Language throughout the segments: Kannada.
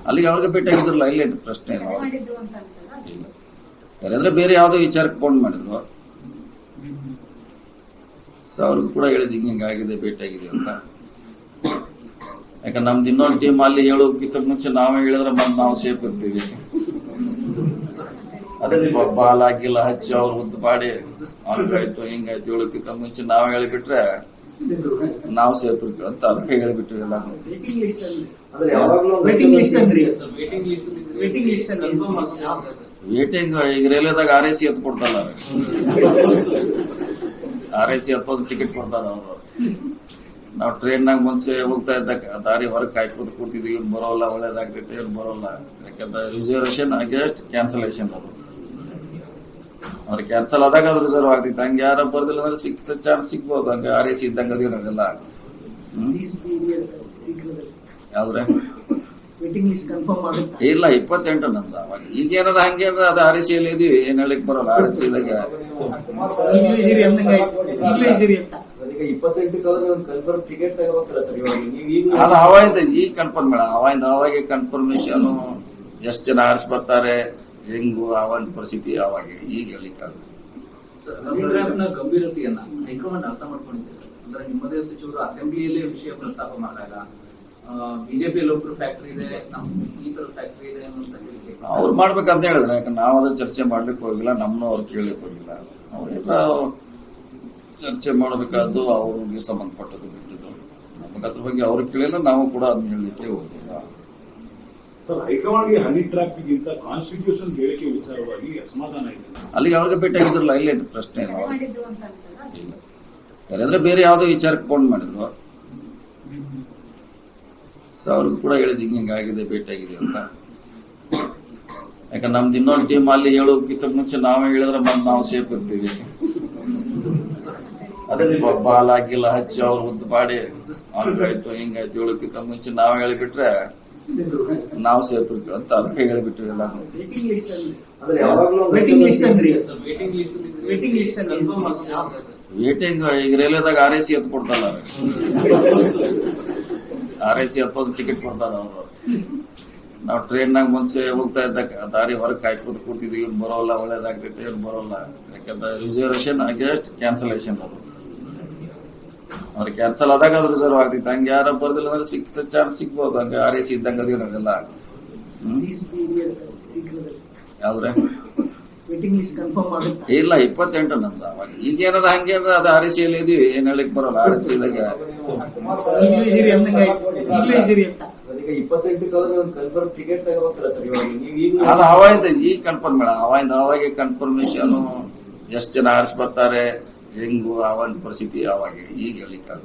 ಅಲ್ಲಿಗೆ ಅವ್ರಿಗೆ ಭೇಟಿಯಾಗಿದ್ರಲ್ಲ, ಇಲ್ಲೇನು ಪ್ರಶ್ನೆ ಇಲ್ಲ. ಯಾರಾದ್ರೆ ಬೇರೆ ಯಾವುದೋ ವಿಚಾರಕ್ಕೆ ಫೋನ್ ಮಾಡಿದ್ರು, ಸೊ ಅವ್ರಿಗೂ ಕೂಡ ಹೇಳಿದ್ ಹಿಂಗಾಗಿದೆ, ಭೇಟಿಯಾಗಿದೆ ಅಂತ. ಯಾಕಂದ್ರೆ ನಮ್ದು ಇನ್ನೊಂದು ಟೀಮ್ ಅಲ್ಲಿ ಹೇಳೋಕ್ಕಿಂತ ಮುಂಚೆ ನಾವೇ ಹೇಳಿದ್ರೆ ನಾವು ಸೇಫ್ ಇರ್ತೀವಿ. ಅದಕ್ಕೆ ಬಾಲ್ ಆಗಿಲ್ಲ ಹಚ್ಚಿ ಅವ್ರು ಉದ್ದು ಮಾಡಿ ಹಂಗಾಯ್ತು ಹಿಂಗಾಯ್ತು ಹೇಳೋಕ್ಕಿಂತ ಮುಂಚೆ ನಾವ್ ಹೇಳಿಬಿಟ್ರೆ ನಾವು ಸೇಫ್ ಇರ್ತೀವಿ ಅಂತ ಅದಕ್ಕೆ ಹೇಳಿಬಿಟ್ವಿ ಎಲ್ಲ. ವೇಟಿಂಗ್ ಈಗ ರೈಲ್ವೆದಾಗ RAC ಎತ್ತು ಕೊಡ್ತಾರ, RAC ಎತ್ತೋದು ಟಿಕೆಟ್ ಕೊಡ್ತಾರ ಅವರು. ನಾವು ಟ್ರೈನ್ನಾಗ ಮುಂಚೆ ಹೋಗ್ತಾ ಇದ್ದ ದಾರಿ ಹೊರಗೆ ಕಾಯ್ಕೋದು ಕೂತಿದ್ವಿ, ಇವ್ರು ಬರೋಲ್ಲ ಒಳ್ಳೇದಾಗ್ತೈತೆ, ಇವ್ರು ಬರೋಲ್ಲ. ಯಾಕಂದ್ರೆ ರಿಸರ್ವೇಶನ್ ಅಗೇನ್ಸ್ಟ್ ಕ್ಯಾನ್ಸಲೇಷನ್, ಅದು ಕ್ಯಾನ್ಸಲ್ ಆದಾಗ ಅದು ರಿಸರ್ವ್ ಆಗ್ತೈತೆ. ಹಂಗೆ ಯಾರ ಬರ್ದಿಲ್ಲ ಅಂದ್ರೆ ಸಿಕ್ತ ಚಾನ್ಸ್ ಸಿಗ್ಬೋದು. ಹಂಗೆ RAC ಇದ್ದಂಗ ಅದೀವಿ ನಾವೆಲ್ಲ. ಯಾವ್ದ್ರೆ ಇಲ್ಲ 28 ನಂದು ಅವಾಗ. ಈಗೇನಾರ ಹಂಗೇನಾರ ಅದು RAC ಅಲ್ಲಿ ಇದೀವಿ, ಏನ್ ಹೇಳಿಕ್ ಬರೋಲ್ಲ. RAC ದಾಗ ಅದು ಅವಾಗಿಂದ ಈಗ ಕನ್ಫರ್ಮ್ ಬೇಡ, ಅವಾಗ ಕನ್ಫರ್ಮೇಶನ್ ಎಷ್ಟ್ ಜನ ಆರಿಸಿ ಬರ್ತಾರೆ ಹೆಂಗು ಆವಾಗ ಪರಿಸ್ಥಿತಿ ಅವಾಗ ಈಗ ಹೇಳಿಕ್ಕಾಗ. ಗಂಭೀರತೆಯನ್ನ ಹೈಕಮಾಂಡ್ ಅರ್ಥ ಮಾಡ್ಕೊಂಡಿದೆ. ಅಂದ್ರೆ ನಿಮ್ಮದೇ ಸಚಿವರು ಅಸೆಂಬ್ಲಿಯಲ್ಲೇ ವಿಷಯ ಪ್ರಸ್ತಾಪ ಮಾಡಿದಾಗ ಬಿಜೆಪಿಯಲ್ಲಿ ಒಬ್ರು ಫ್ಯಾಕ್ಟರಿ ಇದೆ, ಈ ತರ ಫ್ಯಾಕ್ಟರಿ ಇದೆ ಅನ್ನುವಂತ ಹೇಳಿಕೆ ಅವ್ರು ಮಾಡ್ಬೇಕಂತ ಹೇಳಿದ್ರೆ. ಯಾಕಂದ್ರೆ ನಾವು ಅದನ್ನ ಚರ್ಚೆ ಮಾಡ್ಲಿಕ್ಕೆ ಹೋಗಿಲ್ಲ, ನಮ್ಮನ್ನು ಅವ್ರು ಕೇಳಲಿಕ್ಕೆ ಹೋಗಿಲ್ಲ. ಅವ್ರೇನ ಚರ್ಚೆ ಮಾಡಬೇಕಾದ್ದು ಅವ್ರಿಗೆ ಸಂಬಂಧಪಟ್ಟದ್ದು ಬಿಟ್ಟಿದ್ದು. ನಮಗೆ ಅದ್ರ ಬಗ್ಗೆ ಅವ್ರು ಕೇಳಿಲ್ಲ, ನಾವು ಕೂಡ ಅದನ್ನ ಹೇಳಲಿಕ್ಕೆ ಹೋಗಿಲ್ಲ. ಹೈಕಮಾಂಡ್ಗೆ ಹನಿ ಟ್ರಾಫಿಕ್ಗಿಂತ ಕಾನ್ಸ್ಟಿಟ್ಯೂಷನ್ ಹೇಳಿಕೆ ವಿಚಾರವಾಗಿ ಅಸಮಾಧಾನ ಇದೆ. ಅಲ್ಲಿಗೆ ಅವ್ರಿಗೆ ಭೇಟಿಯಾಗಿದ್ರಲ್ಲ, ಇಲ್ಲೇನು ಪ್ರಶ್ನೆ ಇಲ್ಲ. ಯಾರಾದ್ರೆ ಬೇರೆ ಯಾವುದೋ ವಿಚಾರಕ್ಕೆ ಫೋನ್ ಮಾಡಿದ್ರು, ಸೊ ಅವ್ರಿಗೂ ಕೂಡ ಹೇಳಿದ್ ಹಿಂಗಾಗಿದೆ, ಭೇಟಿಯಾಗಿದೆ ಅಂತ. ಯಾಕಂದ್ರೆ ನಮ್ದು ಇನ್ನೊಂದು ಟೀಮ್ ಅಲ್ಲಿ ಹೇಳೋಕ್ಕಿಂತ ಮುಂಚೆ ನಾವೇ ಹೇಳಿದ್ರೆ ನಾವು ಸೇಫ್ ಇರ್ತೀವಿ. ಅದಕ್ಕೆ ಬಾಲ್ ಆಗಿಲ್ಲ ಹಚ್ಚಿ ಅವ್ರು ಉದ್ದು ಮಾಡಿ ಹಂಗಾಯ್ತು ಹಿಂಗಾಯ್ತು ಹೇಳೋಕ್ಕಿಂತ ಮುಂಚೆ ನಾವೇ ಹೇಳಿಬಿಟ್ರೆ ನಾವು ಸೇಫ್ ಇರ್ತೀವಿ ಅಂತ ಅದಕ್ಕೆ ಹೇಳಿಬಿಟ್ವಿ ಎಲ್ಲ. ವೇಟಿಂಗ್ ಈಗ ರೈಲ್ವೆದಾಗ RAC ಎತ್ತು ಕೊಡ್ತಾರ, RAC ಎತ್ತೋದು ಟಿಕೆಟ್ ಕೊಡ್ತಾರ ಅವರು. ನಾವು ಟ್ರೈನ್ನಾಗ ಮುಂಚೆ ಹೋಗ್ತಾ ಇದ್ದ ದಾರಿ ಹೊರಗೆ ಕಾಯ್ಕೋದು ಕೂತಿದ್ವಿ, ಇವ್ರು ಬರೋಲ್ಲ ಒಳ್ಳೇದಾಗ್ತೈತೆ, ಇವ್ರು ಬರೋಲ್ಲ. ಯಾಕಂದ್ರೆ ರಿಸರ್ವೇಶನ್ ಅಗೇನ್ಸ್ಟ್ ಕ್ಯಾನ್ಸಲೇಷನ್, ಅದು ಕ್ಯಾನ್ಸಲ್ ಆದಾಗ ಅದು ರಿಸರ್ವ್ ಆಗ್ತೈತೆ. ಹಂಗೆ ಯಾರ ಬರ್ದಿಲ್ಲ ಅಂದ್ರೆ ಸಿಕ್ತ ಚಾನ್ಸ್ ಸಿಗ್ಬೋದು. ಹಂಗೆ RAC ಇದ್ದಂಗ ಅದೀವಿ ನಾವೆಲ್ಲ. ಯಾವ್ದ್ರೆ ಇಲ್ಲ 28 ನಂದು ಅವಾಗ. ಈಗೇನಾರ ಹಂಗೇನಾರ ಅದು RAC ಅಲ್ಲಿ ಇದೀವಿ, ಏನ್ ಹೇಳಿಕ್ ಬರೋಲ್ಲ. RAC ದಾಗ ಅದು ಅವಾಗಿಂದ ಈಗ ಕನ್ಫರ್ಮ್ ಬೇಡ, ಅವಾಗ ಕನ್ಫರ್ಮೇಶನ್ ಎಷ್ಟ್ ಜನ ಆರಿಸಿ ಬರ್ತಾರೆ ಹೆಂಗು ಆವಾಗ ಪರಿಸ್ಥಿತಿ ಅವಾಗ ಈಗ ಹೇಳಿಕ್ಕಾಗ.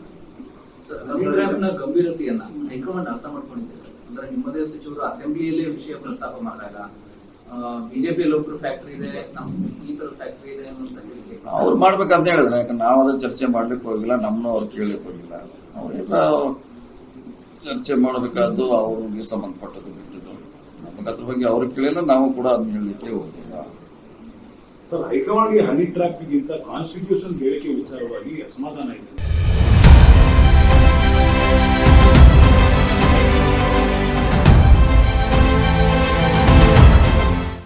ಗಂಭೀರತೆಯನ್ನ ಹೈಕಮಾಂಡ್ ಅರ್ಥ ಮಾಡ್ಕೊಂಡಿದೆ. ಅಂದ್ರೆ ನಿಮ್ಮದೇ ಸಚಿವರು ಅಸೆಂಬ್ಲಿಯಲ್ಲೇ ವಿಷಯ ಪ್ರಸ್ತಾಪ ಮಾಡಿದಾಗ ಬಿಜೆಪಿಯಲ್ಲಿ ಒಬ್ರು ಫ್ಯಾಕ್ಟರಿ ಇದೆ, ಈ ತರ ಫ್ಯಾಕ್ಟರಿ ಇದೆ ಅನ್ನುವಂತ ಹೇಳಿಕೆ ಅವ್ರು ಮಾಡ್ಬೇಕಂತ ಹೇಳಿದ್ರೆ. ಯಾಕಂದ್ರೆ ನಾವು ಅದನ್ನ ಚರ್ಚೆ ಮಾಡ್ಲಿಕ್ಕೆ ಹೋಗಿಲ್ಲ, ನಮ್ಮನ್ನು ಅವ್ರು ಕೇಳಲಿಕ್ಕೆ ಹೋಗಿಲ್ಲ. ಅವ್ರೇನ ಚರ್ಚೆ ಮಾಡಬೇಕಾದ್ದು ಅವ್ರಿಗೆ ಸಂಬಂಧಪಟ್ಟದ್ದು ಬಿಟ್ಟಿದ್ದು. ನಮಗೆ ಅದ್ರ ಬಗ್ಗೆ ಅವ್ರು ಕೇಳಿಲ್ಲ, ನಾವು ಕೂಡ ಅದನ್ನ ಹೇಳಲಿಕ್ಕೆ ಹೋಗಿಲ್ಲ. ಹೈಕಮಾಂಡ್ಗೆ ಹನಿ ಟ್ರಾಫಿಕ್ಗಿಂತ ಕಾನ್ಸ್ಟಿಟ್ಯೂಷನ್ ಹೇಳಿಕೆ ವಿಚಾರವಾಗಿ ಅಸಮಾಧಾನ ಇದೆ.